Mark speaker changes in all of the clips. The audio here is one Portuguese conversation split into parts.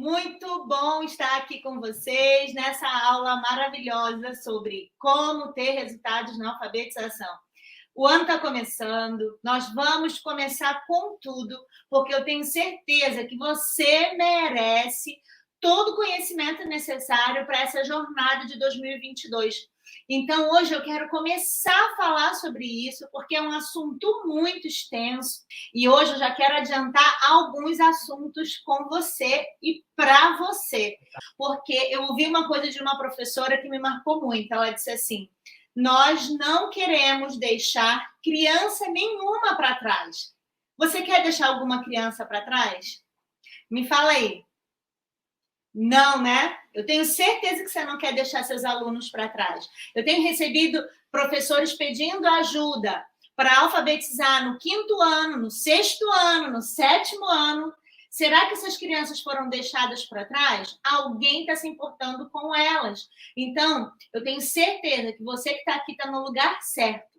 Speaker 1: Muito bom estar aqui com vocês nessa aula maravilhosa sobre como ter resultados na alfabetização. O ano está começando, nós vamos começar com tudo, porque eu tenho certeza que você merece todo o conhecimento necessário para essa jornada de 2022. Então, hoje eu quero começar a falar sobre isso, porque é um assunto muito extenso, e hoje eu já quero adiantar alguns assuntos com você e para você, porque eu ouvi uma coisa de uma professora que me marcou muito. Ela disse assim: nós não queremos deixar criança nenhuma para trás. Você quer deixar alguma criança para trás? Me fala aí. Não, né? Eu tenho certeza que você não quer deixar seus alunos para trás. Eu tenho recebido professores pedindo ajuda para alfabetizar no 5º ano, no 6º ano, no 7º ano. Será que essas crianças foram deixadas para trás? Alguém está se importando com elas. Então, eu tenho certeza que você que está aqui está no lugar certo.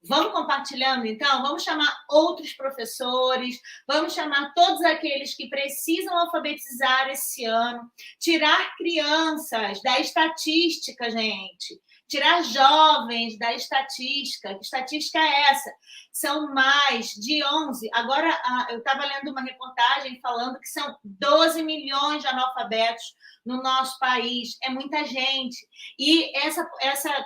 Speaker 1: Vamos compartilhando, então? Vamos chamar outros professores, vamos chamar todos aqueles que precisam alfabetizar esse ano, tirar crianças da estatística, gente, tirar jovens da estatística. Que estatística é essa? São mais de 11. Agora, eu estava lendo uma reportagem falando que são 12 milhões de analfabetos no nosso país. É muita gente. E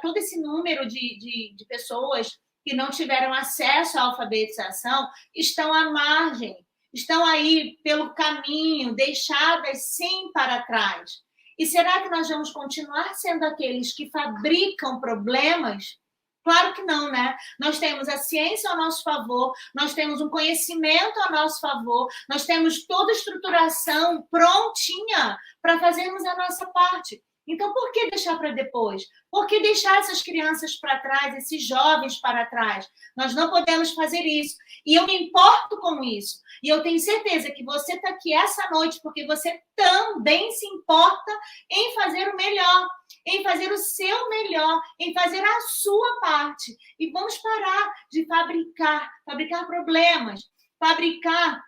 Speaker 1: todo esse número de pessoas que não tiveram acesso à alfabetização estão à margem, estão aí pelo caminho, deixadas sim para trás. E será que nós vamos continuar sendo aqueles que fabricam problemas? Claro que não, né? Nós temos a ciência ao nosso favor, nós temos um conhecimento ao nosso favor, nós temos toda a estruturação prontinha para fazermos a nossa parte. Então, por que deixar para depois? Por que deixar essas crianças para trás, esses jovens para trás? Nós não podemos fazer isso. E eu me importo com isso. E eu tenho certeza que você está aqui essa noite porque você também se importa em fazer o melhor, em fazer o seu melhor, em fazer a sua parte. E vamos parar de fabricar problemas, fabricar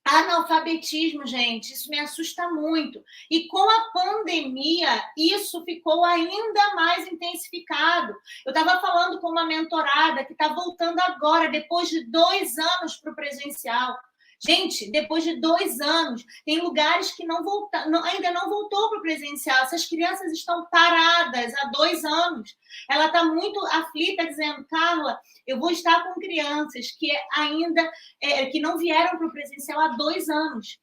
Speaker 1: analfabetismo, gente. Isso me assusta muito. E com a pandemia, isso ficou ainda mais intensificado. Eu estava falando com uma mentorada que está voltando agora, depois de 2 anos para o presencial. Gente, depois de 2 anos, tem lugares que ainda não voltou para o presencial. Essas crianças estão paradas há 2 anos. Ela está muito aflita, dizendo: Carla, eu vou estar com crianças que ainda que não vieram para o presencial há 2 anos.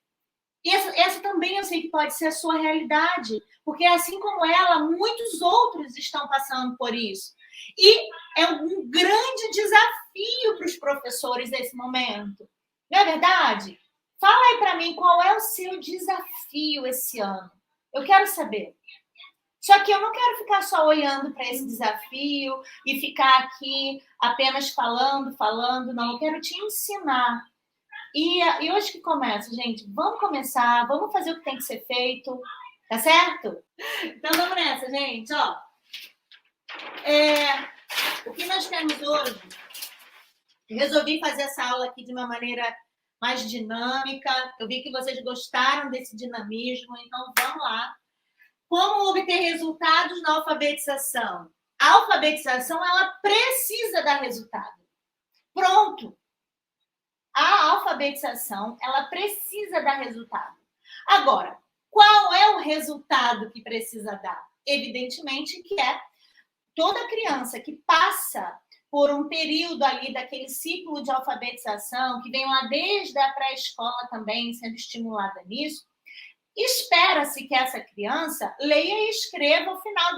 Speaker 1: E essa também eu sei que pode ser a sua realidade, porque assim como ela, muitos outros estão passando por isso. E é um grande desafio para os professores nesse momento. Não é verdade? Fala aí para mim qual é o seu desafio esse ano. Eu quero saber. Só que eu não quero ficar só olhando para esse desafio e ficar aqui apenas falando, não. Eu quero te ensinar. E hoje que começa, gente, vamos começar, vamos fazer o que tem que ser feito, tá certo? Então vamos nessa, gente, ó. O que nós temos hoje? Eu resolvi fazer essa aula aqui de uma maneira mais dinâmica. Eu vi que vocês gostaram desse dinamismo, então vamos lá. Como obter resultados na alfabetização? A alfabetização, ela precisa dar resultado. Pronto. A alfabetização, ela precisa dar resultado. Agora, qual é o resultado que precisa dar? Evidentemente que é toda criança que passa por um período ali daquele ciclo de alfabetização, que vem lá desde a pré-escola também, sendo estimulada nisso, espera-se que essa criança leia e escreva ao final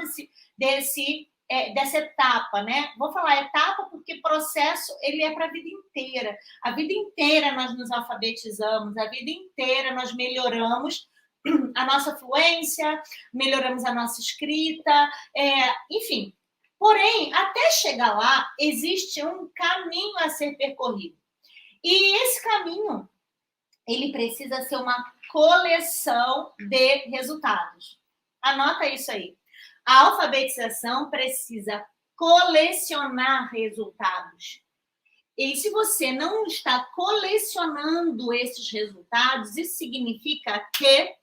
Speaker 1: dessa etapa, né? Vou falar etapa porque processo ele é para a vida inteira. A vida inteira nós nos alfabetizamos, a vida inteira nós melhoramos a nossa fluência, melhoramos a nossa escrita, enfim. Porém, até chegar lá, existe um caminho a ser percorrido. E esse caminho, ele precisa ser uma coleção de resultados. Anota isso aí. A alfabetização precisa colecionar resultados. E se você não está colecionando esses resultados, isso significa que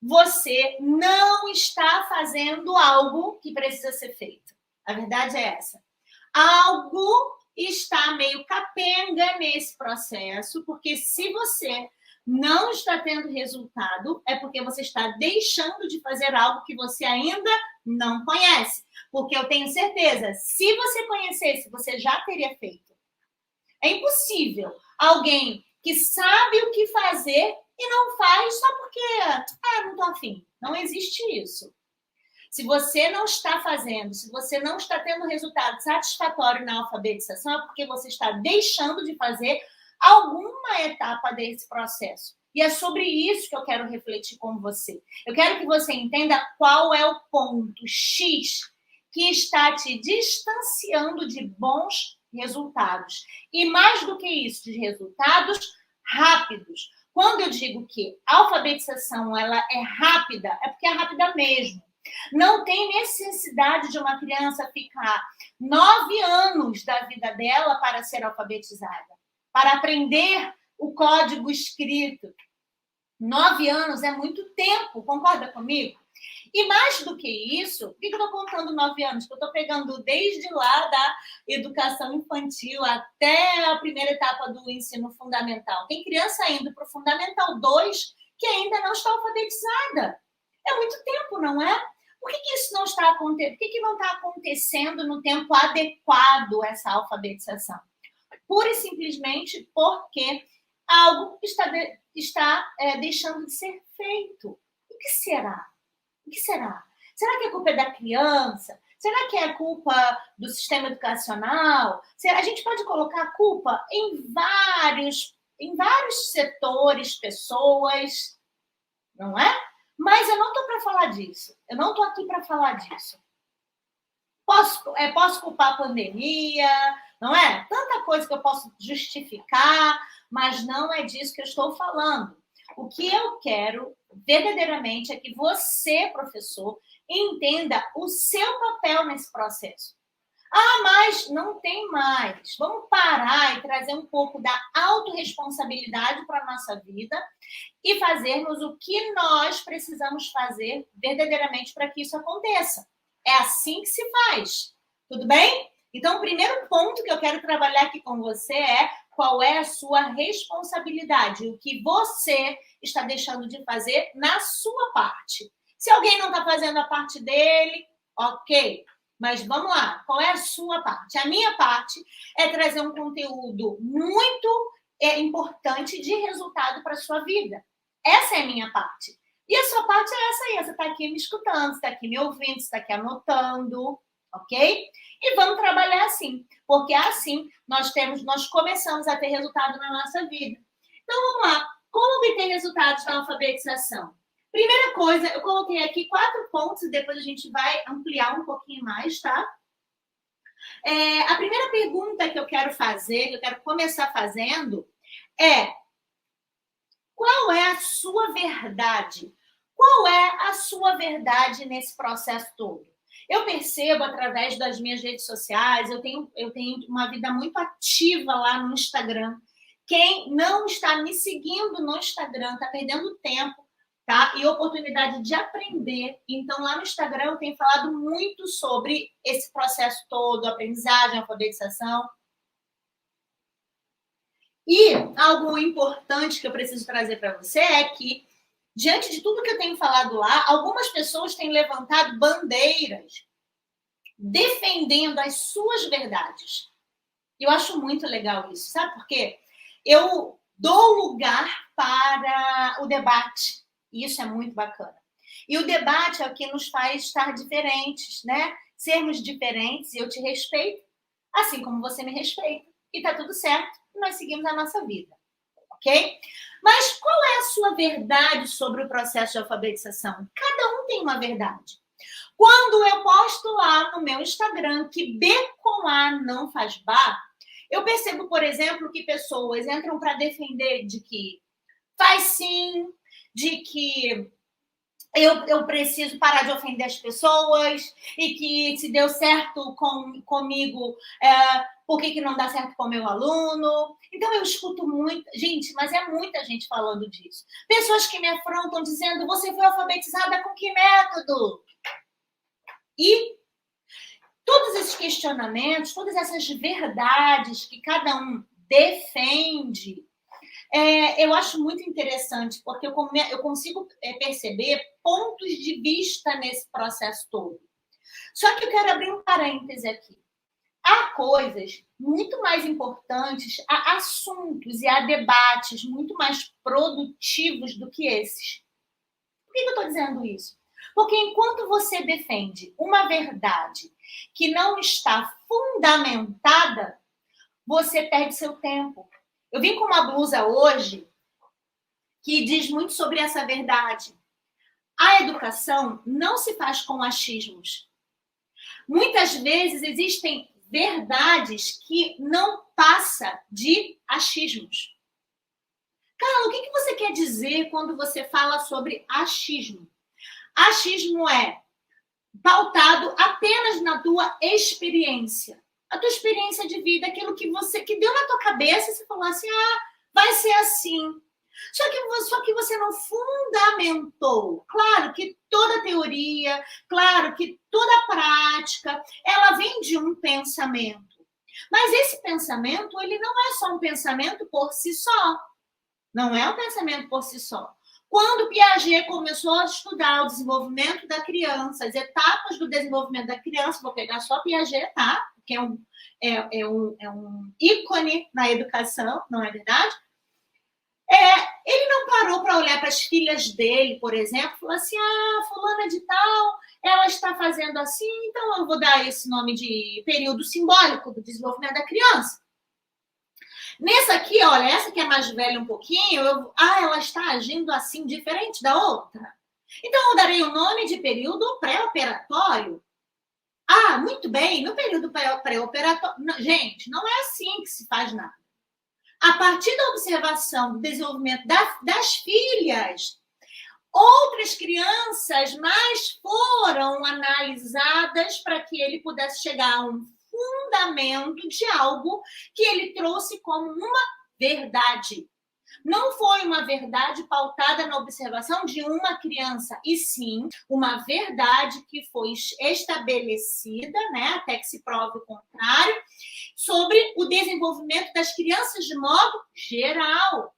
Speaker 1: você não está fazendo algo que precisa ser feito. A verdade é essa. Algo está meio capenga nesse processo, porque se você não está tendo resultado, é porque você está deixando de fazer algo que você ainda não conhece. Porque eu tenho certeza, se você conhecesse, você já teria feito. É impossível alguém que sabe o que fazer e não faz só porque, não estou afim. Não existe isso. Se você não está fazendo, se você não está tendo resultado satisfatório na alfabetização, é porque você está deixando de fazer alguma etapa desse processo. E é sobre isso que eu quero refletir com você. Eu quero que você entenda qual é o ponto X que está te distanciando de bons resultados. E mais do que isso, de resultados rápidos. Quando eu digo que a alfabetização ela é rápida, é porque é rápida mesmo. Não tem necessidade de uma criança ficar 9 anos da vida dela para ser alfabetizada, para aprender o código escrito. 9 anos é muito tempo, concorda comigo? E mais do que isso, por que eu estou contando 9 anos? Porque eu estou pegando desde lá da educação infantil até a primeira etapa do ensino fundamental. Tem criança indo para o Fundamental 2 que ainda não está alfabetizada. É muito tempo, não é? Por que isso não está acontecendo? Por que não está acontecendo no tempo adequado essa alfabetização? Pura e simplesmente porque algo está deixando de ser feito. O que será? O que será? Será que a culpa é da criança? Será que é culpa do sistema educacional? A gente pode colocar a culpa em vários setores, pessoas, não é? Mas eu não estou para falar disso. Eu não estou aqui para falar disso. Posso culpar a pandemia, não é? Tanta coisa que eu posso justificar, mas não é disso que eu estou falando. O que eu quero verdadeiramente é que você, professor, entenda o seu papel nesse processo. Mas não tem mais. Vamos parar e trazer um pouco da autorresponsabilidade para a nossa vida e fazermos o que nós precisamos fazer verdadeiramente para que isso aconteça. É assim que se faz. Tudo bem? Então, o primeiro ponto que eu quero trabalhar aqui com você é qual é a sua responsabilidade, o que você está deixando de fazer na sua parte. Se alguém não está fazendo a parte dele, ok. Mas vamos lá, qual é a sua parte? A minha parte é trazer um conteúdo muito importante de resultado para a sua vida. Essa é a minha parte. E a sua parte é essa aí, você está aqui me escutando, você está aqui me ouvindo, você está aqui anotando, ok? E vamos trabalhar assim, porque assim nós começamos a ter resultado na nossa vida. Então vamos lá, como obter resultados na alfabetização? Primeira coisa, eu coloquei aqui 4 pontos e depois a gente vai ampliar um pouquinho mais, tá? A primeira pergunta que eu quero fazer, que eu quero começar fazendo, é: qual é a sua verdade? Qual é a sua verdade nesse processo todo? Eu percebo através das minhas redes sociais, eu tenho uma vida muito ativa lá no Instagram. Quem não está me seguindo no Instagram está perdendo tempo, tá? E oportunidade de aprender. Então, lá no Instagram eu tenho falado muito sobre esse processo todo, aprendizagem, alfabetização. E algo importante que eu preciso trazer para você é que, diante de tudo que eu tenho falado lá, algumas pessoas têm levantado bandeiras defendendo as suas verdades. Eu acho muito legal isso, sabe por quê? Eu dou lugar para o debate. E isso é muito bacana. E o debate é o que nos faz estar diferentes, né? Sermos diferentes, e eu te respeito, assim como você me respeita. E tá tudo certo, e nós seguimos a nossa vida, ok? Mas qual é a sua verdade sobre o processo de alfabetização? Cada um tem uma verdade. Quando eu posto lá no meu Instagram que B com A não faz Bá, eu percebo, por exemplo, que pessoas entram para defender de que faz sim, de que eu preciso parar de ofender as pessoas e que se deu certo comigo, por que não dá certo com o meu aluno? Então, eu escuto muito... Gente, mas é muita gente falando disso. Pessoas que me afrontam dizendo, você foi alfabetizada com que método? E todos esses questionamentos, todas essas verdades que cada um defende, eu acho muito interessante, porque eu consigo perceber pontos de vista nesse processo todo. Só que eu quero abrir um parêntese aqui. Há coisas muito mais importantes, há assuntos e há debates muito mais produtivos do que esses. Por que eu estou dizendo isso? Porque enquanto você defende uma verdade que não está fundamentada, você perde seu tempo. Eu vim com uma blusa hoje que diz muito sobre essa verdade. A educação não se faz com achismos. Muitas vezes existem verdades que não passam de achismos. Carla, o que você quer dizer quando você fala sobre achismo? Achismo é pautado apenas na tua experiência. A tua experiência de vida, aquilo que deu na tua cabeça, e você falou assim, vai ser assim. Só que você não fundamentou. Claro que toda teoria, claro que toda prática, ela vem de um pensamento. Mas esse pensamento, ele não é só um pensamento por si só. Não é um pensamento por si só. Quando Piaget começou a estudar o desenvolvimento da criança, as etapas do desenvolvimento da criança, vou pegar só Piaget, tá? Que é um ícone na educação, não é verdade? Ele não parou para olhar para as filhas dele, por exemplo, e falou assim, fulana de tal, ela está fazendo assim, então eu vou dar esse nome de período simbólico do desenvolvimento da criança. Nessa aqui, olha, essa que é mais velha um pouquinho, ela está agindo assim, diferente da outra. Então, eu darei o nome de período pré-operatório. Muito bem, no período pré-operatório... Gente, não é assim que se faz nada. A partir da observação do desenvolvimento das filhas, outras crianças mais foram analisadas para que ele pudesse chegar a um fundamento de algo que ele trouxe como uma verdade. Não foi uma verdade pautada na observação de uma criança, e sim uma verdade que foi estabelecida, né, até que se prove o contrário, sobre o desenvolvimento das crianças de modo geral,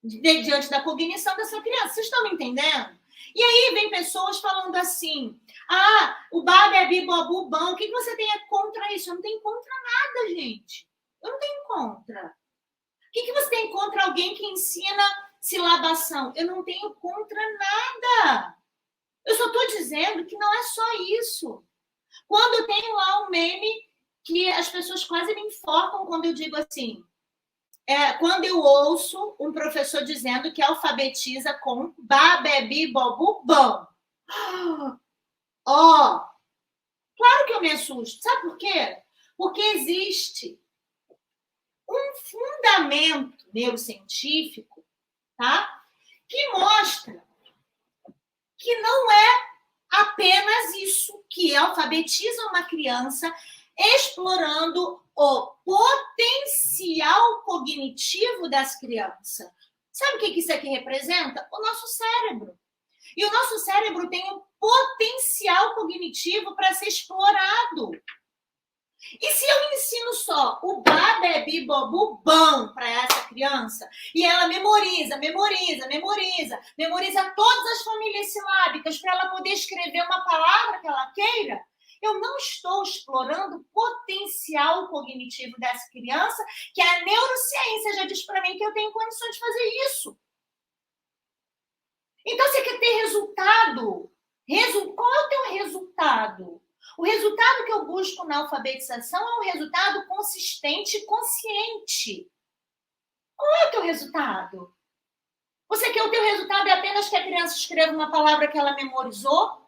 Speaker 1: diante da cognição dessa criança. Vocês estão me entendendo? E aí vem pessoas falando assim, o babebi, bobu, bom, o que você tem contra isso? Eu não tenho contra nada, gente. Eu não tenho contra. O que você tem contra alguém que ensina silabação? Eu não tenho contra nada. Eu só estou dizendo que não é só isso. Quando eu tenho lá um meme que as pessoas quase me enforcam quando eu digo assim, quando eu ouço um professor dizendo que alfabetiza com babebi, bobu, bom. Claro que eu me assusto. Sabe por quê? Porque existe um fundamento neurocientífico, tá? Que mostra que não é apenas isso que alfabetiza uma criança explorando o potencial cognitivo das crianças. Sabe o que isso aqui representa? O nosso cérebro. E o nosso cérebro tem um potencial cognitivo para ser explorado. E se eu ensino só o babebi, bobu, bom para essa criança, e ela memoriza todas as famílias silábicas para ela poder escrever uma palavra que ela queira, eu não estou explorando o potencial cognitivo dessa criança, que a neurociência já diz para mim que eu tenho condições de fazer isso. Então, você quer ter resultado? Qual é o teu resultado? O resultado que eu busco na alfabetização é um resultado consistente e consciente. Qual é o teu resultado? Você quer o teu resultado é apenas que a criança escreva uma palavra que ela memorizou?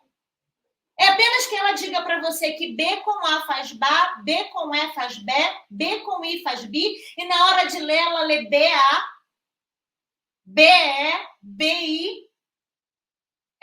Speaker 1: É apenas que ela diga para você que B com A faz Bá, B com E faz Bé, B com I faz Bi, e na hora de ler ela lê B-A, B-E, B-I,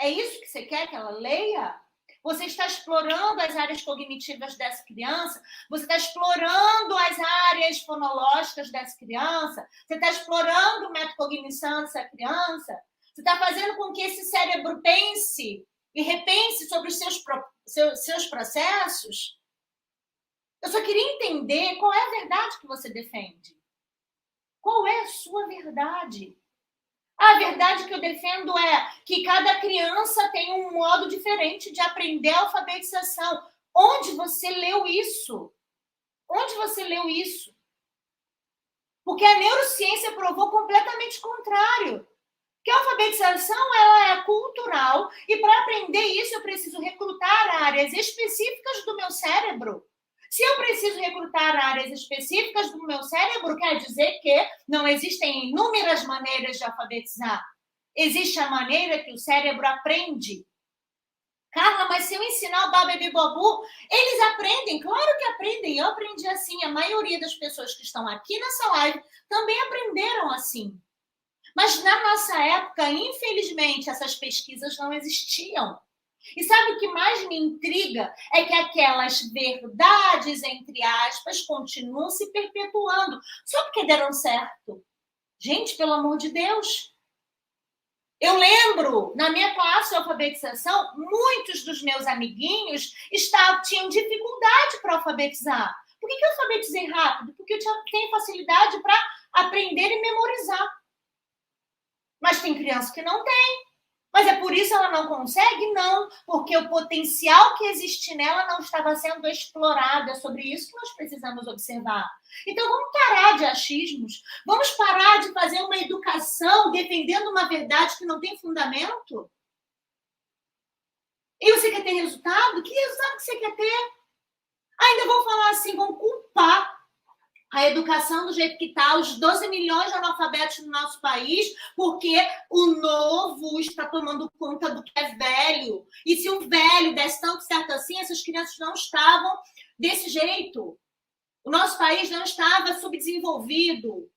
Speaker 1: É isso que você quer que ela leia? Você está explorando as áreas cognitivas dessa criança? Você está explorando as áreas fonológicas dessa criança? Você está explorando o metacognição dessa criança? Você está fazendo com que esse cérebro pense e repense sobre os seus processos? Eu só queria entender qual é a verdade que você defende. Qual é a sua verdade? A verdade que eu defendo é que cada criança tem um modo diferente de aprender a alfabetização. Onde você leu isso? Onde você leu isso? Porque a neurociência provou completamente o contrário. Que a alfabetização ela é cultural e para aprender isso eu preciso recrutar áreas específicas do meu cérebro. Se eu preciso recrutar áreas específicas do meu cérebro, quer dizer que não existem inúmeras maneiras de alfabetizar. Existe a maneira que o cérebro aprende. Carla, mas se eu ensinar o babebibobu, eles aprendem? Claro que aprendem. Eu aprendi assim. A maioria das pessoas que estão aqui nessa live também aprenderam assim. Mas na nossa época, infelizmente, essas pesquisas não existiam. E sabe o que mais me intriga? É que aquelas verdades, entre aspas, continuam se perpetuando. Só porque deram certo. Gente, pelo amor de Deus. Eu lembro, na minha classe de alfabetização, muitos dos meus amiguinhos tinham dificuldade para alfabetizar. Por que eu alfabetizei rápido? Porque eu tenho facilidade para aprender e memorizar. Mas tem criança que não tem. Mas é por isso ela não consegue? Não, porque o potencial que existe nela não estava sendo explorado. É sobre isso que nós precisamos observar. Então vamos parar de achismos, vamos parar de fazer uma educação defendendo uma verdade que não tem fundamento. E você quer ter resultado? Que resultado que você quer ter? Ainda vão falar assim, vão culpar a educação do jeito que está, os 12 milhões de analfabetos no nosso país, porque o novo está tomando conta do que é velho. E se o velho desse tanto certo assim, essas crianças não estavam desse jeito. O nosso país não estava subdesenvolvido.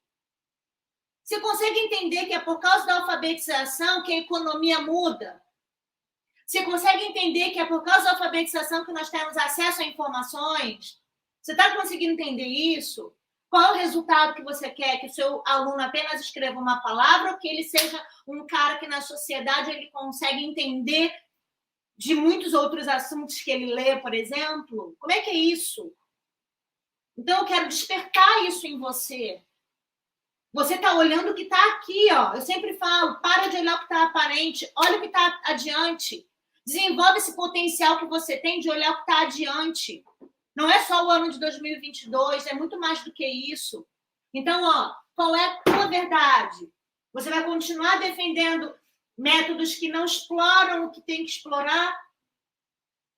Speaker 1: Você consegue entender que é por causa da alfabetização que a economia muda? Você consegue entender que é por causa da alfabetização que nós temos acesso a informações? Você está conseguindo entender isso? Qual é o resultado que você quer? Que o seu aluno apenas escreva uma palavra ou que ele seja um cara que na sociedade ele consegue entender de muitos outros assuntos que ele lê, por exemplo? Como é que é isso? Então, eu quero despertar isso em você. Você está olhando o que está aqui, ó. Eu sempre falo, para de olhar o que está aparente, olha o que está adiante. Desenvolve esse potencial que você tem de olhar o que está adiante. Não é só o ano de 2022, é muito mais do que isso. Então, ó, qual é a tua verdade? Você vai continuar defendendo métodos que não exploram o que tem que explorar?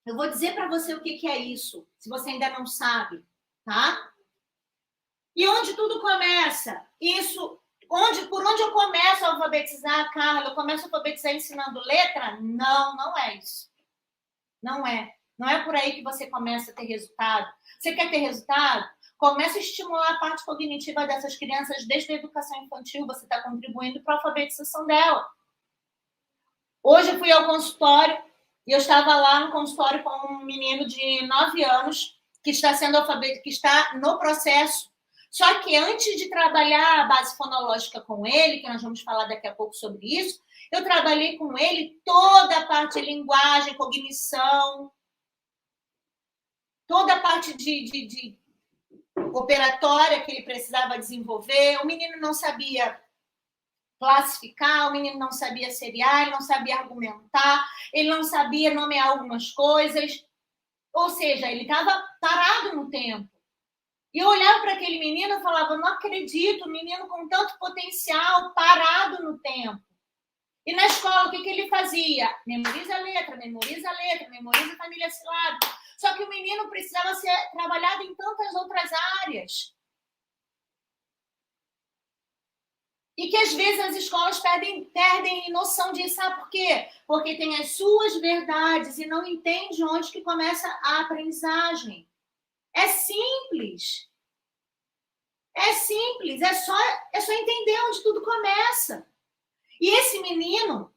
Speaker 1: Eu vou dizer para você o que é isso, se você ainda não sabe, tá? E onde tudo começa? Isso, por onde eu começo a alfabetizar, Carla? Eu começo a alfabetizar ensinando letra? Não, não é isso. Não é. Não é por aí que você começa a ter resultado. Você quer ter resultado? Começa a estimular a parte cognitiva dessas crianças desde a educação infantil. Você está contribuindo para a alfabetização dela. Hoje eu fui ao consultório e eu estava lá no consultório com um menino de 9 anos que está sendo alfabetizado, que está no processo. Só que antes de trabalhar a base fonológica com ele, que nós vamos falar daqui a pouco sobre isso, eu trabalhei com ele toda a parte de linguagem, cognição, toda a parte de operatória que ele precisava desenvolver. O menino não sabia classificar, o menino não sabia seriar, ele não sabia argumentar, ele não sabia nomear algumas coisas. Ou seja, ele estava parado no tempo. E eu olhava para aquele menino e falava, não acredito, um menino com tanto potencial, parado no tempo. E na escola, o que ele fazia? Memoriza a letra, memoriza a família silábica. Só que o menino precisava ser trabalhado em tantas outras áreas. E que às vezes as escolas perdem noção disso. Sabe por quê? Porque tem as suas verdades e não entende onde que começa a aprendizagem. É simples. É simples. É só entender onde tudo começa. E esse menino,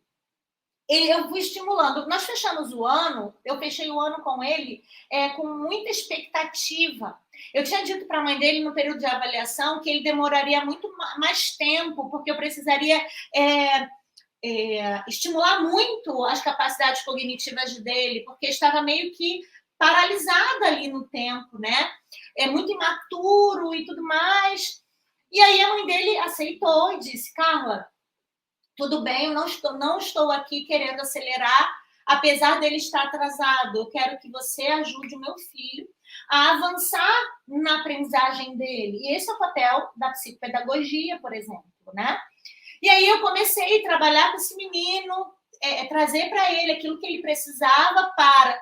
Speaker 1: eu fui estimulando. Nós fechamos o ano, eu fechei o ano com ele com muita expectativa. Eu tinha dito para a mãe dele, no período de avaliação, que ele demoraria muito mais tempo, porque eu precisaria estimular muito as capacidades cognitivas dele, porque estava meio que paralisada ali no tempo, né? É muito imaturo e tudo mais. E aí a mãe dele aceitou e disse: Carla, tudo bem, eu não estou aqui querendo acelerar, apesar dele estar atrasado. Eu quero que você ajude o meu filho a avançar na aprendizagem dele. E esse é o papel da psicopedagogia, por exemplo, né? E aí eu comecei a trabalhar com esse menino, trazer para ele aquilo que ele precisava para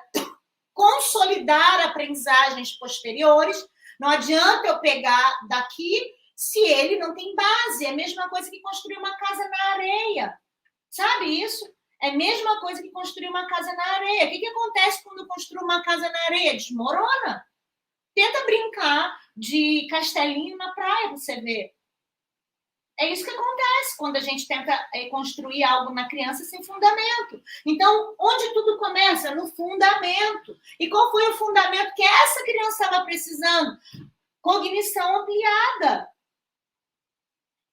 Speaker 1: consolidar aprendizagens posteriores. Não adianta eu pegar daqui se ele não tem base. É a mesma coisa que construir uma casa na areia. Sabe isso? É a mesma coisa que construir uma casa na areia. O que acontece quando eu construo uma casa na areia? Desmorona. Tenta brincar de castelinho na praia, você vê. É isso que acontece quando a gente tenta construir algo na criança sem fundamento. Então, onde tudo começa? No fundamento. E qual foi o fundamento que essa criança estava precisando? Cognição ampliada.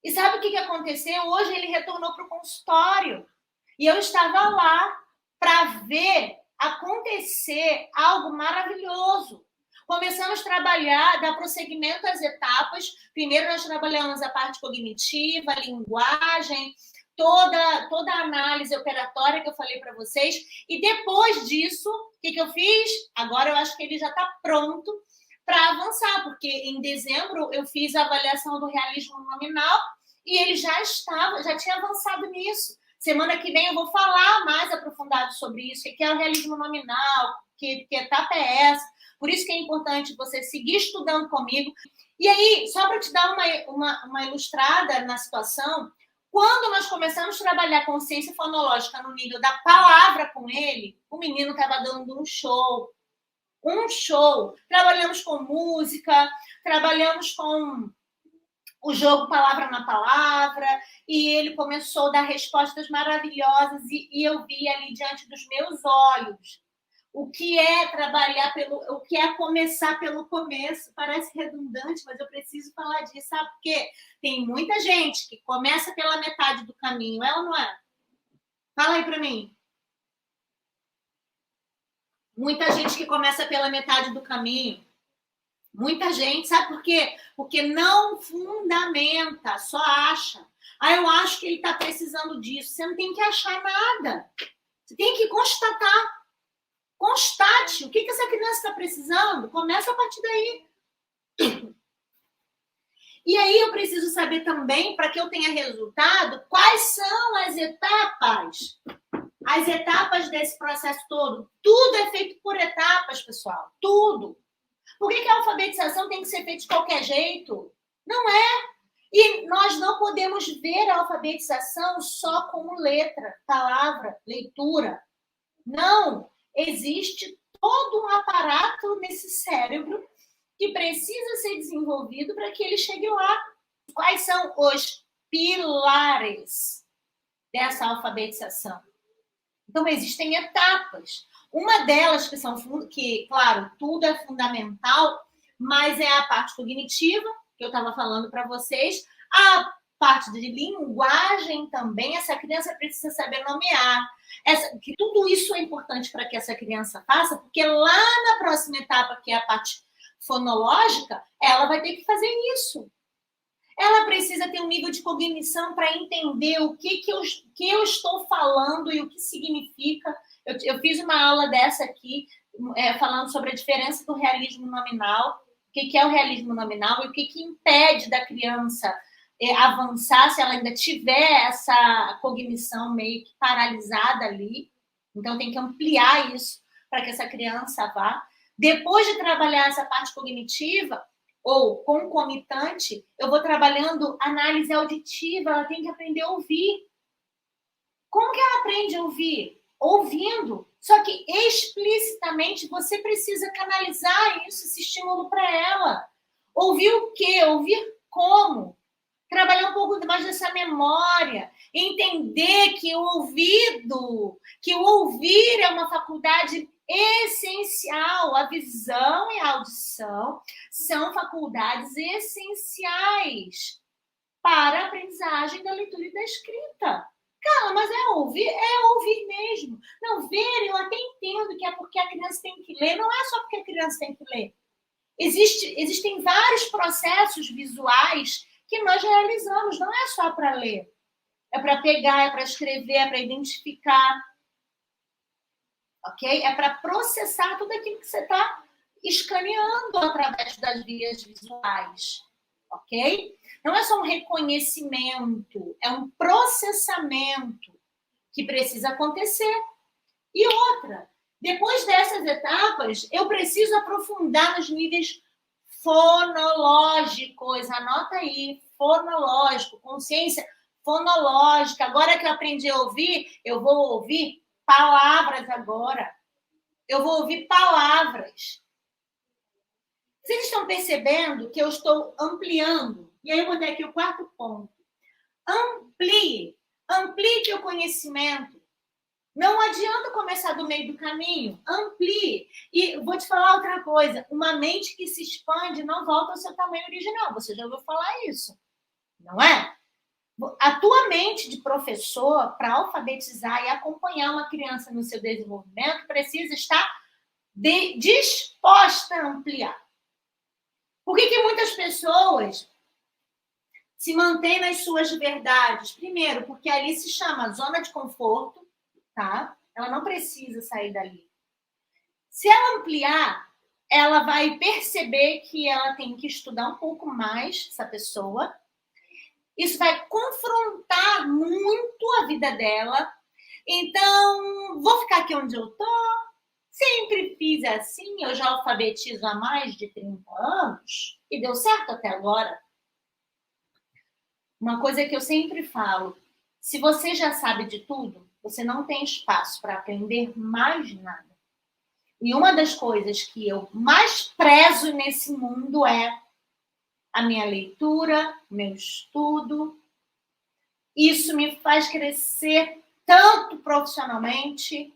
Speaker 1: E sabe o que aconteceu? Hoje ele retornou para o consultório. E eu estava lá para ver acontecer algo maravilhoso. Começamos a trabalhar, dar prosseguimento às etapas. Primeiro nós trabalhamos a parte cognitiva, a linguagem, toda a análise operatória que eu falei para vocês. E depois disso, o que eu fiz? Agora eu acho que ele já está pronto para avançar, porque em dezembro eu fiz a avaliação do realismo nominal e ele já tinha avançado nisso. Semana que vem eu vou falar mais aprofundado sobre isso, o que é o realismo nominal, que etapa é essa. Por isso que é importante você seguir estudando comigo. E aí, só para te dar uma ilustrada na situação, quando nós começamos a trabalhar consciência fonológica no nível da palavra com ele, o menino estava dando um show. Um show. Trabalhamos com música, trabalhamos com o jogo palavra na palavra, e ele começou a dar respostas maravilhosas, e eu vi ali diante dos meus olhos o que é trabalhar o que é começar pelo começo. Parece redundante, mas eu preciso falar disso, sabe? Porque tem muita gente que começa pela metade do caminho, é ou não é? Fala aí para mim. Muita gente que começa pela metade do caminho. Muita gente, sabe por quê? Porque não fundamenta, só acha. Eu acho que ele está precisando disso. Você não tem que achar nada. Você tem que constatar. Constate o que essa criança está precisando. Começa a partir daí. E aí eu preciso saber também, para que eu tenha resultado, quais são as etapas. As etapas desse processo todo. Tudo é feito por etapas, pessoal. Tudo. Por que a alfabetização tem que ser feita de qualquer jeito? Não é. E nós não podemos ver a alfabetização só como letra, palavra, leitura. Não. Existe todo um aparato nesse cérebro que precisa ser desenvolvido para que ele chegue lá. Quais são os pilares dessa alfabetização? Então, existem etapas. Uma delas que, claro, tudo é fundamental, mas é a parte cognitiva, que eu estava falando para vocês, a parte de linguagem também. Essa criança precisa saber nomear. Tudo isso é importante para que essa criança faça, porque lá na próxima etapa, que é a parte fonológica, ela vai ter que fazer isso. Ela precisa ter um nível de cognição para entender o que eu estou falando e o que significa. Eu fiz uma aula dessa aqui, falando sobre a diferença do realismo nominal, o que é o realismo nominal e o que impede da criança avançar se ela ainda tiver essa cognição meio que paralisada ali. Então, tem que ampliar isso para que essa criança vá. Depois de trabalhar essa parte cognitiva, ou concomitante, eu vou trabalhando análise auditiva. Ela tem que aprender a ouvir. Como que ela aprende a ouvir? Ouvindo. Só que explicitamente você precisa canalizar isso, esse estímulo para ela. Ouvir o quê? Ouvir como? trabalhar um pouco mais dessa memória, entender que o ouvir é uma faculdade essencial. A visão e a audição são faculdades essenciais para a aprendizagem da leitura e da escrita. Cara, mas é ouvir mesmo. Não, ver, eu até entendo que é porque a criança tem que ler, não é só porque a criança tem que ler. Existem vários processos visuais que nós realizamos, não é só para ler. É para pegar, é para escrever, é para identificar. Ok? É para processar tudo aquilo que você está escaneando através das vias visuais. Ok? Não é só um reconhecimento, é um processamento que precisa acontecer. E outra, depois dessas etapas, eu preciso aprofundar nos níveis fonológicos. Anota aí, fonológico, consciência fonológica. Agora que eu aprendi a ouvir, eu vou ouvir palavras agora. Eu vou ouvir palavras. Vocês estão percebendo que eu estou ampliando? E aí eu botei aqui o quarto ponto. Amplie teu conhecimento. Não adianta começar do meio do caminho. Amplie. E vou te falar outra coisa. Uma mente que se expande não volta ao seu tamanho original. Você já ouviu falar isso, não é? A tua mente de professor, para alfabetizar e acompanhar uma criança no seu desenvolvimento, precisa estar disposta a ampliar. Por que muitas pessoas se mantêm nas suas verdades? Primeiro, porque ali se chama zona de conforto, tá? Ela não precisa sair dali. Se ela ampliar, ela vai perceber que ela tem que estudar um pouco mais, essa pessoa. Isso vai confrontar muito a vida dela. Então, vou ficar aqui onde eu tô. Sempre fiz assim, eu já alfabetizo há mais de 30 anos e deu certo até agora. Uma coisa que eu sempre falo, se você já sabe de tudo, você não tem espaço para aprender mais nada. E uma das coisas que eu mais prezo nesse mundo é a minha leitura, meu estudo. Isso me faz crescer tanto profissionalmente.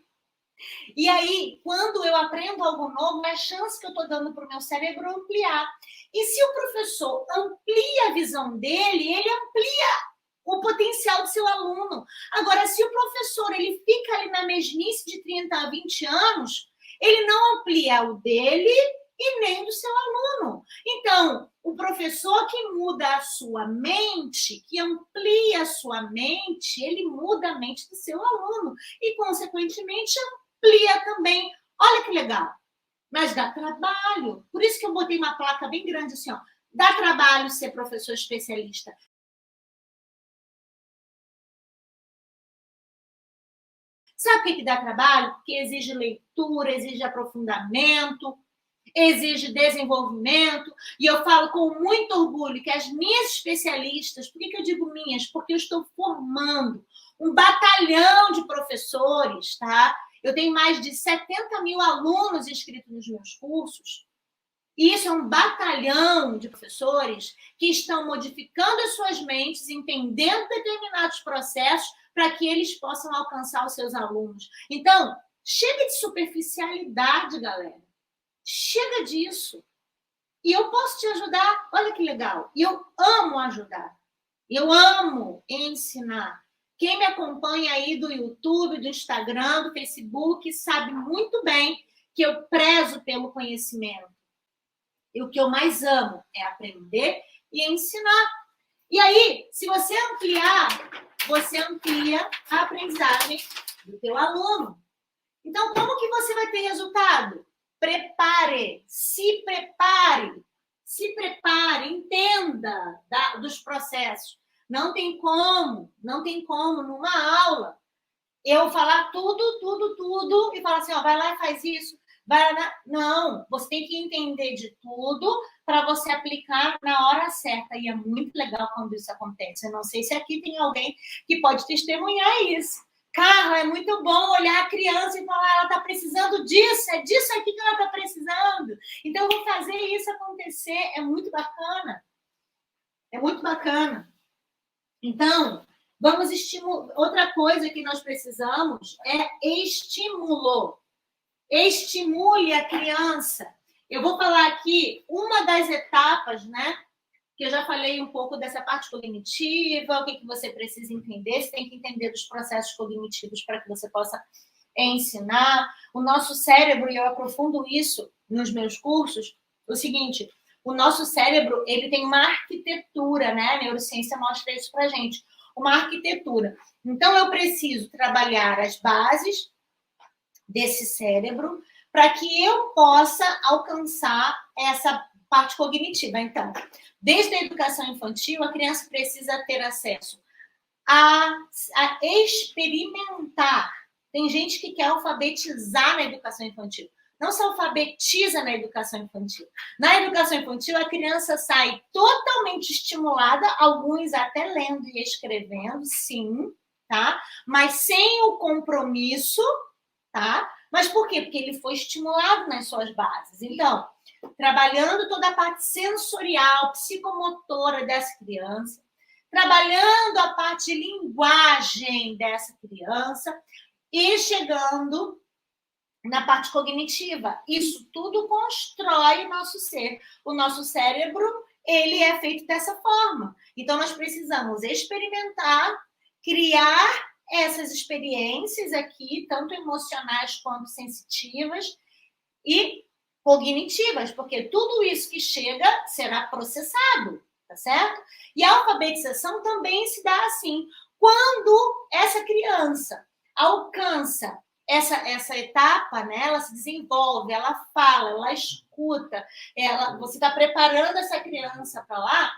Speaker 1: E aí, quando eu aprendo algo novo, é a chance que eu estou dando para o meu cérebro ampliar. E se o professor amplia a visão dele, ele amplia o potencial do seu aluno. Agora, se o professor ele fica ali na mesmice de 30 a 20 anos, ele não amplia o dele e nem do seu aluno. Então, o professor que muda a sua mente, que amplia a sua mente, ele muda a mente do seu aluno e, consequentemente, amplia também. Olha que legal. Mas dá trabalho. Por isso que eu botei uma placa bem grande assim, ó. Dá trabalho ser professor especialista. Sabe o que dá trabalho? Porque exige leitura, exige aprofundamento, exige desenvolvimento. E eu falo com muito orgulho que as minhas especialistas, por que eu digo minhas? Porque eu estou formando um batalhão de professores, tá? Eu tenho mais de 70 mil alunos inscritos nos meus cursos. E isso é um batalhão de professores que estão modificando as suas mentes, entendendo determinados processos para que eles possam alcançar os seus alunos. Então, chega de superficialidade, galera. Chega disso. E eu posso te ajudar. Olha que legal. E eu amo ajudar. Eu amo ensinar. Quem me acompanha aí do YouTube, do Instagram, do Facebook, sabe muito bem que eu prezo pelo conhecimento. E o que eu mais amo é aprender e ensinar. E aí, se você ampliar, você amplia a aprendizagem do teu aluno. Então, como que você vai ter resultado? Prepare, se prepare, entenda dos processos. Não tem como numa aula eu falar tudo e falar assim, ó, vai lá e faz isso. Vai lá. Não, você tem que entender de tudo para você aplicar na hora certa. E é muito legal quando isso acontece. Eu não sei se aqui tem alguém que pode testemunhar isso. Carla, é muito bom olhar a criança e falar, ela está precisando disso, é disso aqui que ela está precisando. Então, eu vou fazer isso acontecer. É muito bacana. É muito bacana. Então, vamos estimular. Outra coisa que nós precisamos é estímulo. Estimule a criança. Eu vou falar aqui uma das etapas, né? Que eu já falei um pouco dessa parte cognitiva, o que você precisa entender. Você tem que entender dos processos cognitivos para que você possa ensinar. O nosso cérebro, e eu aprofundo isso nos meus cursos, o seguinte: o nosso cérebro, ele tem uma arquitetura, né? A neurociência mostra isso pra gente. Uma arquitetura. Então, eu preciso trabalhar as bases desse cérebro para que eu possa alcançar essa parte cognitiva. Então, desde a educação infantil, a criança precisa ter acesso a experimentar. Tem gente que quer alfabetizar na educação infantil. Não se alfabetiza na educação infantil. Na educação infantil, a criança sai totalmente estimulada, alguns até lendo e escrevendo, sim, tá? Mas sem o compromisso, tá? Mas por quê? Porque ele foi estimulado nas suas bases. Então, trabalhando toda a parte sensorial, psicomotora dessa criança, trabalhando a parte de linguagem dessa criança e chegando na parte cognitiva. Isso tudo constrói o nosso ser. O nosso cérebro, ele é feito dessa forma. Então, nós precisamos experimentar, criar essas experiências aqui, tanto emocionais quanto sensitivas e cognitivas, porque tudo isso que chega será processado, tá certo? E a alfabetização também se dá assim. Quando essa criança alcança essa etapa, né, ela se desenvolve, ela fala, ela escuta, você está preparando essa criança para lá,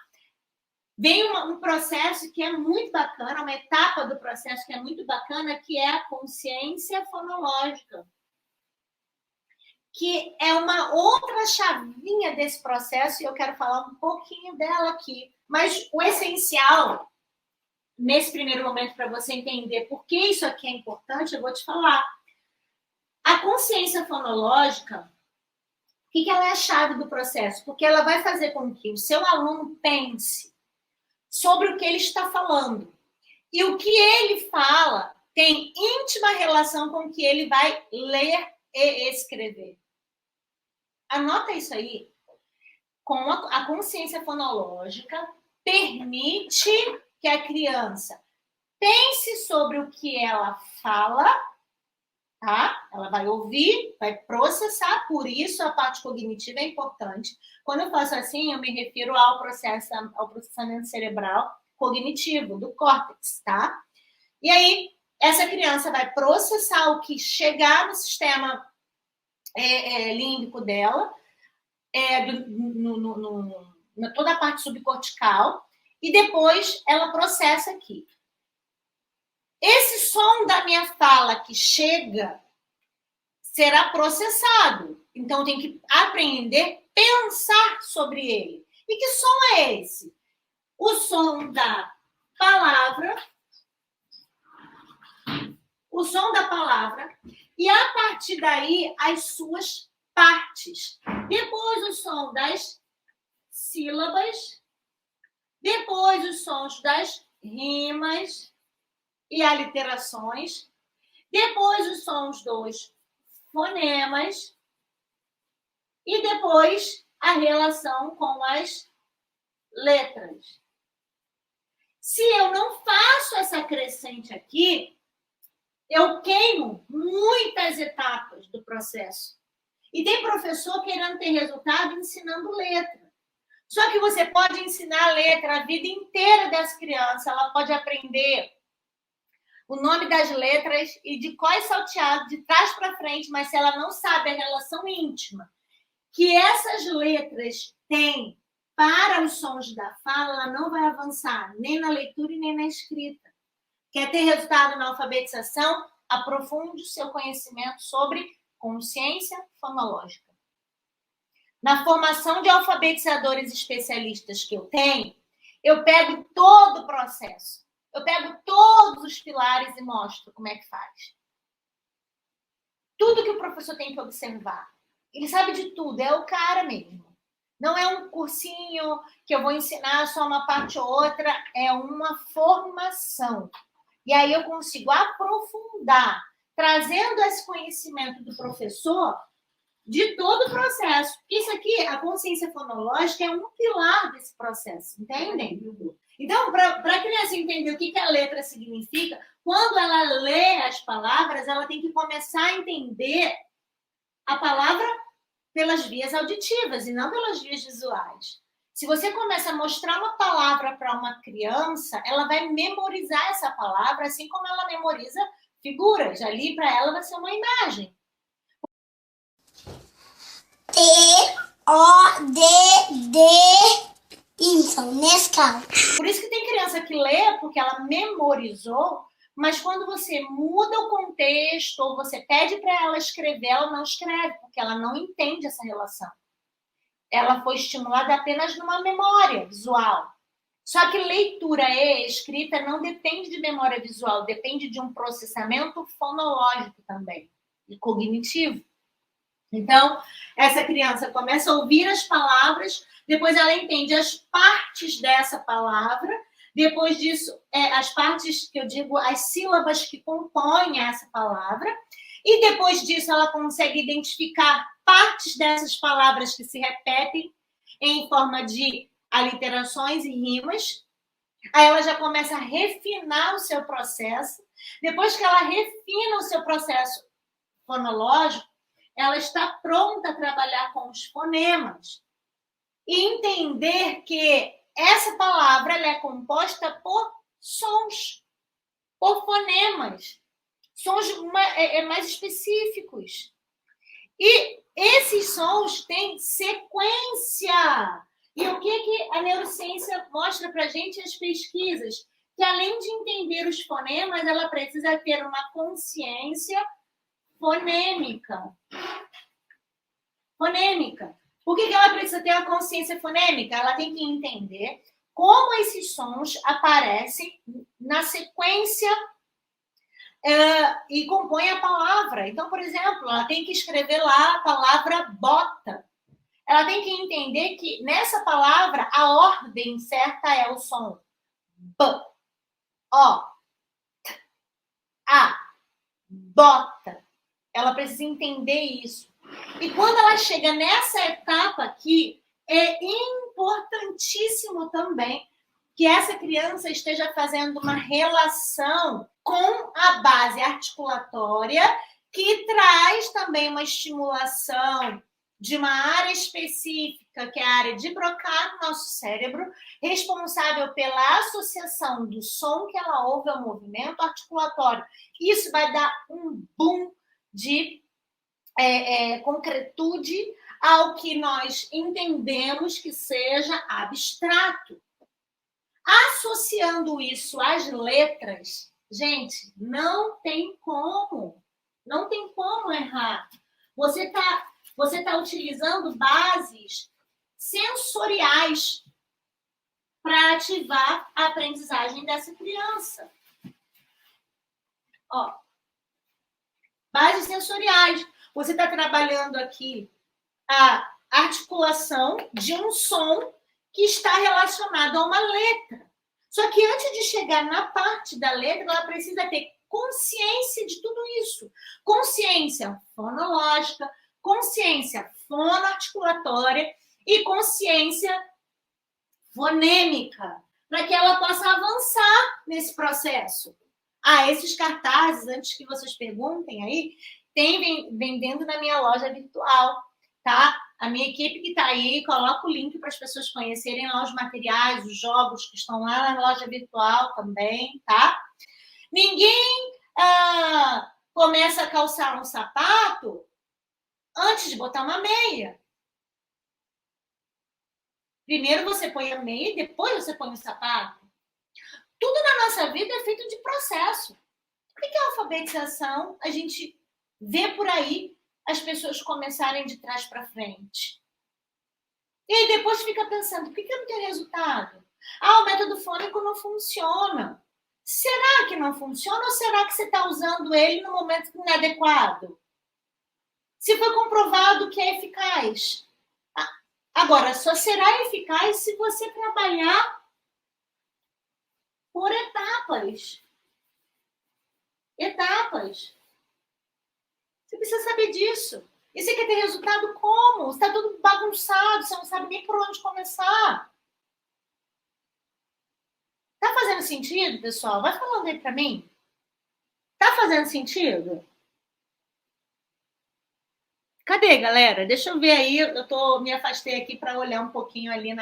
Speaker 1: vem um processo que é muito bacana, uma etapa do processo que é muito bacana, que é a consciência fonológica, que é uma outra chavinha desse processo, e eu quero falar um pouquinho dela aqui. Mas o essencial, nesse primeiro momento, para você entender por que isso aqui é importante, eu vou te falar. A consciência fonológica, o que ela é a chave do processo? Porque ela vai fazer com que o seu aluno pense sobre o que ele está falando. E o que ele fala tem íntima relação com o que ele vai ler e escrever. Anota isso aí. Com a consciência fonológica, permite que a criança pense sobre o que ela fala, tá? Ela vai ouvir, vai processar, por isso a parte cognitiva é importante. Quando eu faço assim, eu me refiro ao processamento cerebral cognitivo, do córtex, tá? E aí, essa criança vai processar o que chegar no sistema límbico dela, toda a parte subcortical, e depois ela processa aqui. Esse som da minha fala que chega será processado. Então, tem que aprender, pensar sobre ele. E que som é esse? O som da palavra. O som da palavra. E, a partir daí, as suas partes. Depois, o som das sílabas. Depois, os sons das rimas e aliterações. Depois, os sons dos fonemas. E depois, a relação com as letras. Se eu não faço essa crescente aqui, eu queimo muitas etapas do processo. E tem professor querendo ter resultado ensinando letra. Só que você pode ensinar a letra a vida inteira dessa criança. Ela pode aprender o nome das letras e de cor salteado, de trás para frente, mas se ela não sabe a relação íntima que essas letras têm para os sons da fala, ela não vai avançar nem na leitura e nem na escrita. Quer ter resultado na alfabetização? Aprofunde o seu conhecimento sobre consciência fonológica. Na formação de alfabetizadores especialistas que eu tenho, eu pego todo o processo. Eu pego todos os pilares e mostro como é que faz. Tudo que o professor tem que observar. Ele sabe de tudo, é o cara mesmo. Não é um cursinho que eu vou ensinar só uma parte ou outra, é uma formação. E aí eu consigo aprofundar, trazendo esse conhecimento do professor de todo o processo. Isso aqui, a consciência fonológica, é um pilar desse processo, entendem? Então, para a criança entender o que a letra significa, quando ela lê as palavras, ela tem que começar a entender a palavra pelas vias auditivas e não pelas vias visuais. Se você começa a mostrar uma palavra para uma criança, ela vai memorizar essa palavra, assim como ela memoriza figuras. Ali, para ela, vai ser uma imagem.
Speaker 2: T-O-D-D. Então, Nescau.
Speaker 1: Por isso que tem criança que lê porque ela memorizou, mas quando você muda o contexto ou você pede para ela escrever, ela não escreve, porque ela não entende essa relação. Ela foi estimulada apenas numa memória visual. Só que leitura e escrita não depende de memória visual, depende de um processamento fonológico também, e cognitivo. Então, essa criança começa a ouvir as palavras, depois ela entende as partes dessa palavra, depois disso, as partes que eu digo, as sílabas que compõem essa palavra, e depois disso ela consegue identificar partes dessas palavras que se repetem em forma de aliterações e rimas. Aí ela já começa a refinar o seu processo. Depois que ela refina o seu processo fonológico, ela está pronta a trabalhar com os fonemas e entender que essa palavra ela é composta por sons, por fonemas, sons mais específicos. E esses sons têm sequência. E o que a neurociência mostra para a gente as pesquisas? Que além de entender os fonemas, ela precisa ter uma consciência fonêmica. Fonêmica. Por que ela precisa ter a consciência fonêmica? Ela tem que entender como esses sons aparecem na sequência e compõem a palavra. Então, por exemplo, ela tem que escrever lá a palavra bota. Ela tem que entender que nessa palavra a ordem certa é o som B, O, T, A, bota. Ela precisa entender isso. E quando ela chega nessa etapa aqui, é importantíssimo também que essa criança esteja fazendo uma relação com a base articulatória, que traz também uma estimulação de uma área específica, que é a área de Broca no nosso cérebro, responsável pela associação do som que ela ouve ao movimento articulatório. Isso vai dar um boom de concretude ao que nós entendemos que seja abstrato. Associando isso às letras, gente, não tem como errar. Você tá utilizando bases sensoriais para ativar a aprendizagem dessa criança. Ó, bases sensoriais. Você está trabalhando aqui a articulação de um som que está relacionado a uma letra. Só que antes de chegar na parte da letra, ela precisa ter consciência de tudo isso. Consciência fonológica, consciência fonoarticulatória e consciência fonêmica, para que ela possa avançar nesse processo. Esses cartazes, antes que vocês perguntem aí, tem vendendo na minha loja virtual, tá? A minha equipe que está aí, coloca o link para as pessoas conhecerem lá os materiais, os jogos que estão lá na loja virtual também, tá? Ninguém começa a calçar um sapato antes de botar uma meia. Primeiro você põe a meia e depois você põe o sapato. Tudo na nossa vida é feito de processo. O que é a alfabetização? A gente vê por aí as pessoas começarem de trás para frente. E aí depois fica pensando, por que eu não tenho resultado? O método fônico não funciona. Será que não funciona ou será que você está usando ele no momento inadequado? Se foi comprovado que é eficaz. Agora, só será eficaz se você trabalhar por etapas. Etapas. Você precisa saber disso. E você quer ter resultado como? Você está tudo bagunçado, você não sabe nem por onde começar. Tá fazendo sentido, pessoal? Vai falando aí para mim. Tá fazendo sentido? Cadê, galera? Deixa eu ver aí. Me afastei aqui para olhar um pouquinho ali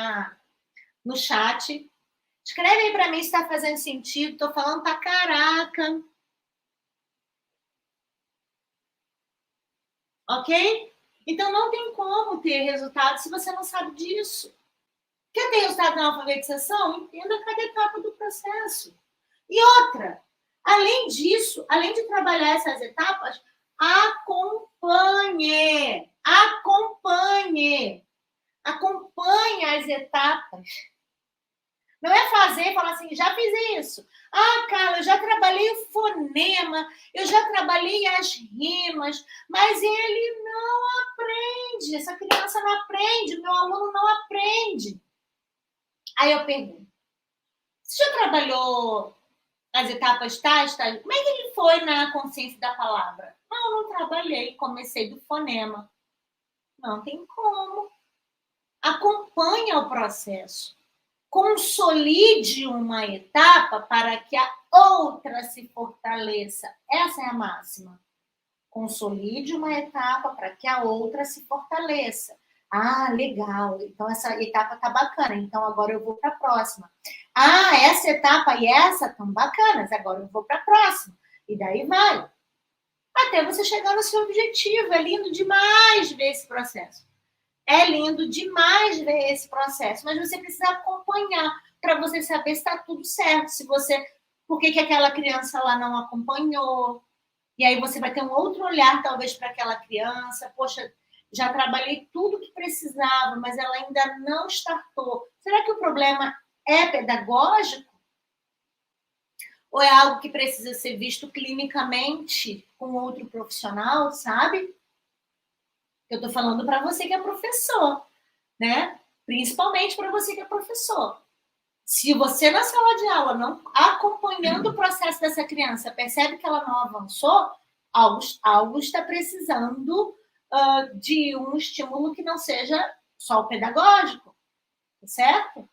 Speaker 1: no chat. Escreve aí para mim se está fazendo sentido. Tô falando pra caraca. Ok? Então não tem como ter resultado se você não sabe disso. Quer ter resultado na alfabetização? Entenda cada etapa do processo. E outra, além disso, além de trabalhar essas etapas, acompanhe. Acompanhe. Acompanhe as etapas. Não é fazer e falar assim, já fiz isso. Ah, Carla, eu já trabalhei o fonema, eu já trabalhei as rimas, mas ele não aprende. Essa criança não aprende, meu aluno não aprende. Aí eu pergunto, você já trabalhou as etapas tais? Como é que ele foi na consciência da palavra? Não, não trabalhei, comecei do fonema. Não tem como. Acompanha o processo. Consolide uma etapa para que a outra se fortaleça. Essa é a máxima. Consolide uma etapa para que a outra se fortaleça. Ah, legal. Então, essa etapa tá bacana. Então, agora eu vou para a próxima. Ah, essa etapa e essa estão bacanas. Agora eu vou para a próxima. E daí vai. Até você chegar no seu objetivo. É lindo demais ver esse processo. É lindo demais ver esse processo, mas você precisa acompanhar para você saber se está tudo certo. Se você, por que aquela criança lá não acompanhou? E aí você vai ter um outro olhar, talvez, para aquela criança. Poxa, já trabalhei tudo que precisava, mas ela ainda não startou. Será que o problema é pedagógico? Ou é algo que precisa ser visto clinicamente com outro profissional, sabe? Eu estou falando para você que é professor, né? Principalmente para você que é professor. Se você na sala de aula, não acompanhando o processo dessa criança, percebe que ela não avançou, algo está precisando de um estímulo que não seja só o pedagógico, certo?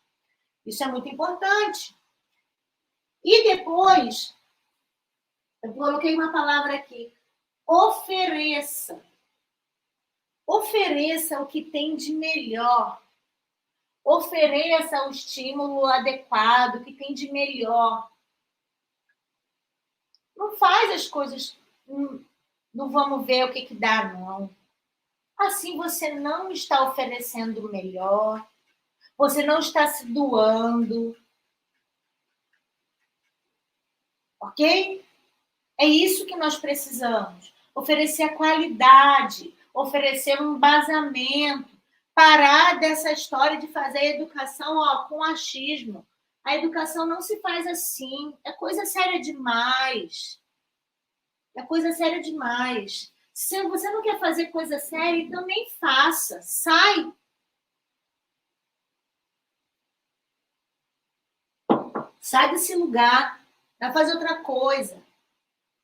Speaker 1: Isso é muito importante. E depois, eu coloquei uma palavra aqui, ofereça. Ofereça o que tem de melhor. Ofereça o estímulo adequado, o que tem de melhor. Não faz as coisas, não vamos ver o que dá, não. Assim você não está oferecendo o melhor, você não está se doando. Ok? É isso que nós precisamos. Oferecer a qualidade, oferecer um embasamento, parar dessa história de fazer a educação com achismo. A educação não se faz assim. É coisa séria demais. É coisa séria demais. Se você não quer fazer coisa séria, então nem faça. Sai. Sai desse lugar. Vai fazer outra coisa.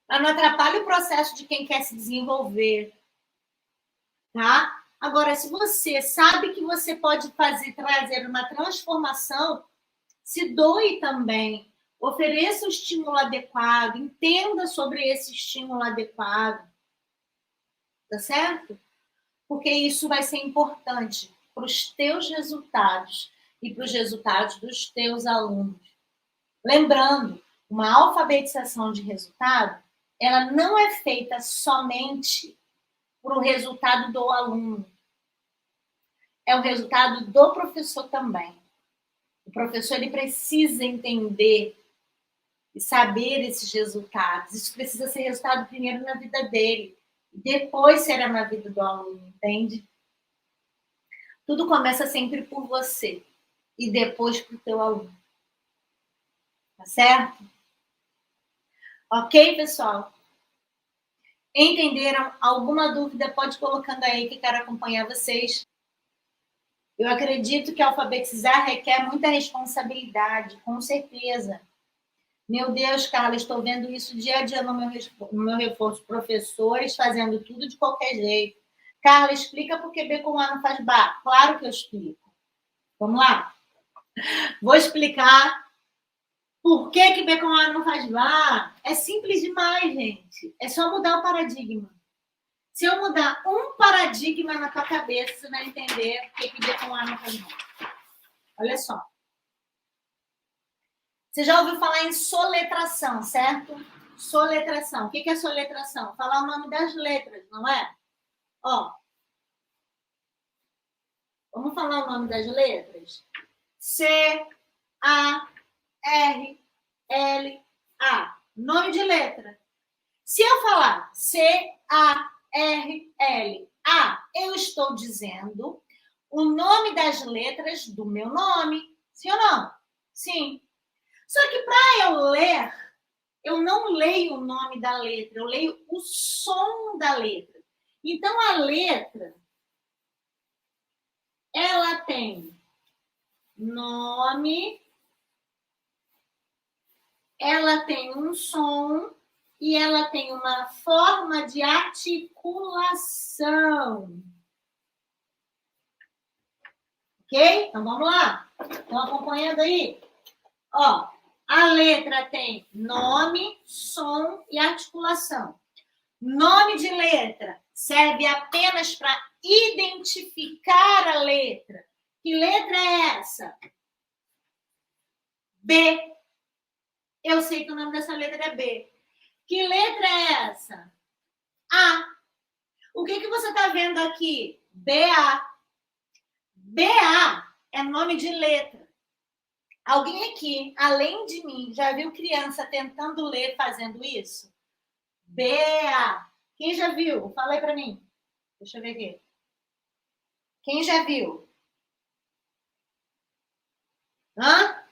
Speaker 1: Não atrapalha o processo de quem quer se desenvolver. Tá? Agora, se você sabe que você pode trazer uma transformação, se doe também. Ofereça o estímulo adequado, entenda sobre esse estímulo adequado. Tá certo? Porque isso vai ser importante para os teus resultados e para os resultados dos teus alunos. Lembrando, uma alfabetização de resultado, ela não é feita somente para o resultado do aluno. É o resultado do professor também. O professor ele precisa entender e saber esses resultados. Isso precisa ser resultado primeiro na vida dele, depois será na vida do aluno, entende? Tudo começa sempre por você e depois para o teu aluno. Tá certo? Ok, pessoal? Entenderam? Alguma dúvida? Pode ir colocando aí que quero acompanhar vocês. Eu acredito que alfabetizar requer muita responsabilidade, com certeza. Meu Deus, Carla, estou vendo isso dia a dia no meu reforço. Professores fazendo tudo de qualquer jeito. Carla, explica por que B com A não faz bar. Claro que eu explico. Vamos lá? Vou explicar por que B com A não faz bar. É simples demais, gente. É só mudar o paradigma. Se eu mudar um paradigma na tua cabeça, você vai entender por que B com A não faz bar. Olha só. Você já ouviu falar em soletração, certo? Soletração. O que é soletração? Falar o nome das letras, não é? Ó. Vamos falar o nome das letras? C, A, R, L, A. Nome de letra. Se eu falar C, A, R, L, A, eu estou dizendo o nome das letras do meu nome. Sim ou não? Sim. Só que para eu ler, eu não leio o nome da letra, eu leio o som da letra. Então, a letra, ela tem nome, ela tem um som e ela tem uma forma de articulação. Ok? Então, vamos lá. Estão acompanhando aí? Ó, a letra tem nome, som e articulação. Nome de letra serve apenas para identificar a letra. Que letra é essa? B. Eu sei que o nome dessa letra é B. Que letra é essa? A. O que você está vendo aqui? BA. BA é nome de letra. Alguém aqui, além de mim, já viu criança tentando ler fazendo isso? BA. Quem já viu? Fala aí para mim. Deixa eu ver aqui. Quem já viu? Hã?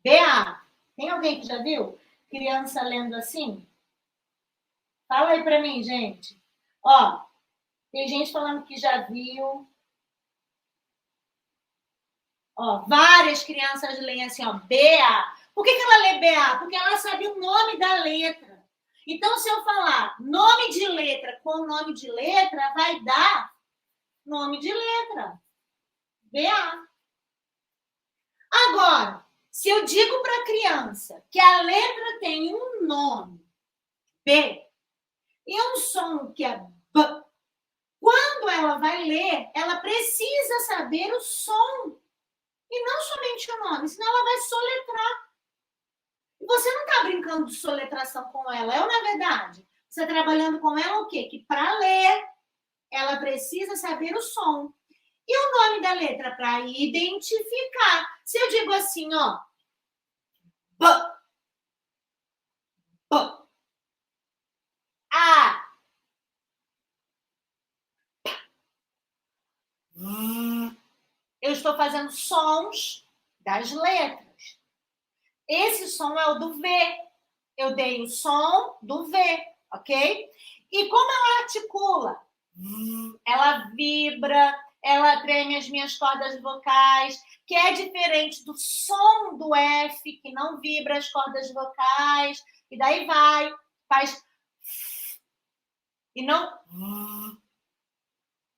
Speaker 1: BA. Tem alguém que já viu? Criança lendo assim? Fala aí para mim, gente. Ó, tem gente falando que já viu. Ó, várias crianças leem assim, ó, BA. Por que ela lê BA? Porque ela sabe o nome da letra. Então, se eu falar nome de letra com nome de letra, vai dar nome de letra. BA. Agora, se eu digo para a criança que a letra tem um nome, B, e um som que é B, quando ela vai ler, ela precisa saber o som e não somente o nome, senão ela vai soletrar. E você não está brincando de soletração com ela, é ou não é verdade? Você está trabalhando com ela o quê? Que para ler, ela precisa saber o som. E o nome da letra para identificar. Se eu digo assim, ó, B, B, A, eu estou fazendo sons das letras. Esse som é o do V. Eu dei o som do V, ok? E como ela articula? Ela vibra, ela treme as minhas cordas vocais, que é diferente do som do F, que não vibra as cordas vocais, e daí vai, faz e não...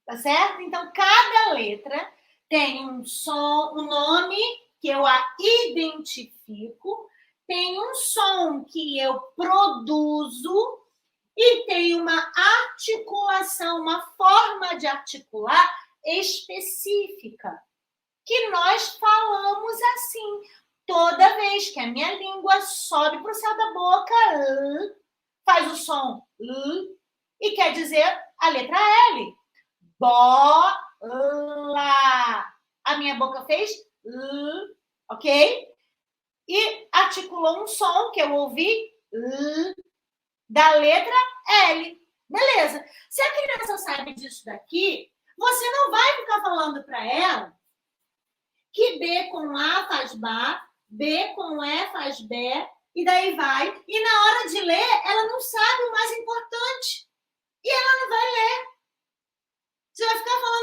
Speaker 1: Tá certo? Então, cada letra tem um som, um nome que eu a identifico, tem um som que eu produzo e tem uma articulação, uma forma de articular específica, que nós falamos assim. Toda vez que a minha língua sobe para o céu da boca, faz o som e quer dizer a letra L. Bola. A minha boca fez ok? E articulou um som que eu ouvi da letra L. Beleza. Se a criança sabe disso daqui, você não vai ficar falando para ela que B com A faz Bá, B com E faz Bé, e daí vai. E na hora de ler, ela não sabe o mais importante. E ela não vai ler. Você vai ficar falando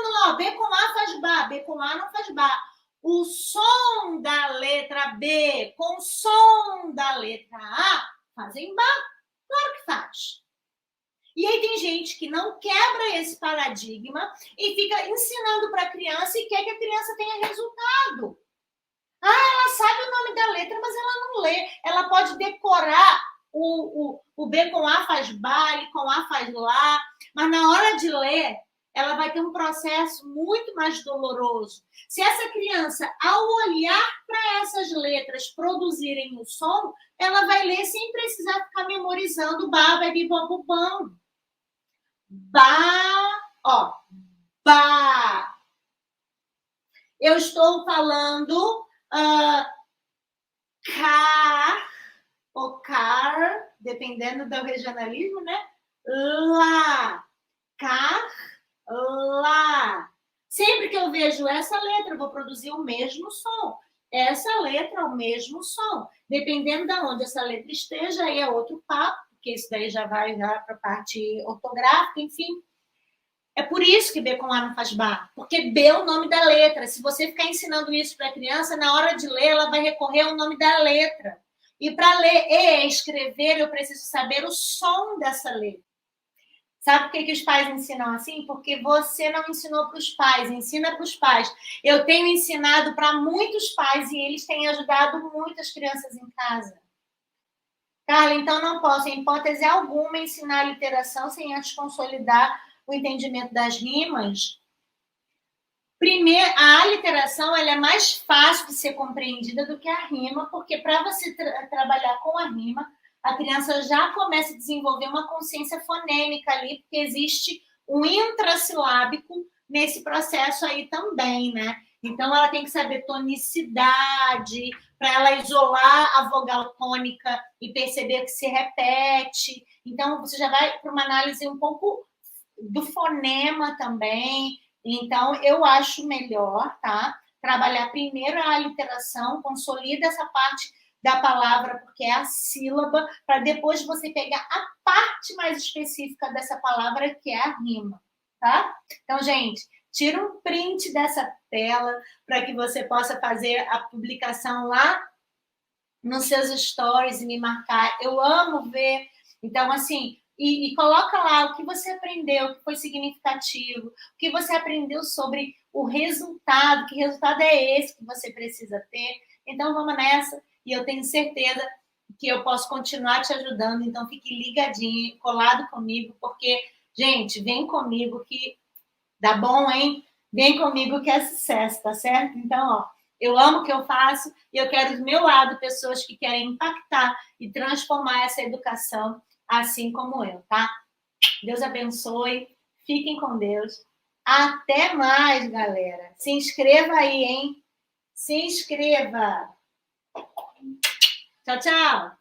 Speaker 1: B com A não faz bar. O som da letra B com o som da letra A fazem bar. Claro que faz. E aí tem gente que não quebra esse paradigma e fica ensinando para a criança e quer que a criança tenha resultado. Ela sabe o nome da letra, mas ela não lê. Ela pode decorar o B com A faz bar, com A faz lá, mas na hora de ler, ela vai ter um processo muito mais doloroso. Se essa criança, ao olhar para essas letras produzirem o som, ela vai ler sem precisar ficar memorizando ba, bebi, bom, bom. Ba, ó, ba. Eu estou falando car, ou car, dependendo do regionalismo, né? Lá, car, lá. Sempre que eu vejo essa letra, eu vou produzir o mesmo som. Essa letra, o mesmo som. Dependendo de onde essa letra esteja, aí é outro papo, porque isso daí já vai para a parte ortográfica, enfim. É por isso que B com A não faz bar, porque B é o nome da letra. Se você ficar ensinando isso para a criança, na hora de ler, ela vai recorrer ao nome da letra. E para ler e escrever, eu preciso saber o som dessa letra. Sabe por que os pais ensinam assim? Porque você não ensinou para os pais, ensina para os pais. Eu tenho ensinado para muitos pais e eles têm ajudado muitas crianças em casa. Carla, então não posso, em hipótese alguma, ensinar a literação sem antes consolidar o entendimento das rimas. Primeiro, a aliteração ela é mais fácil de ser compreendida do que a rima, porque para você trabalhar com a rima, a criança já começa a desenvolver uma consciência fonêmica ali, porque existe um intrassilábico nesse processo aí também, né? Então, ela tem que saber tonicidade, para ela isolar a vogal tônica e perceber que se repete. Então, você já vai para uma análise um pouco do fonema também. Então, eu acho melhor, tá? Trabalhar primeiro a aliteração, consolida essa parte da palavra, porque é a sílaba, para depois você pegar a parte mais específica dessa palavra, que é a rima, tá? Então, gente, tira um print dessa tela para que você possa fazer a publicação lá nos seus stories e me marcar. Eu amo ver. Então, assim, e coloca lá o que você aprendeu, o que foi significativo, o que você aprendeu sobre o resultado, que resultado é esse que você precisa ter. Então, vamos nessa. E eu tenho certeza que eu posso continuar te ajudando. Então, fique ligadinho, colado comigo, porque, gente, vem comigo que dá bom, hein? Vem comigo que é sucesso, tá certo? Então, ó, eu amo o que eu faço e eu quero do meu lado pessoas que querem impactar e transformar essa educação assim como eu, tá? Deus abençoe. Fiquem com Deus. Até mais, galera. Se inscreva aí, hein? Se inscreva. Tchau, tchau.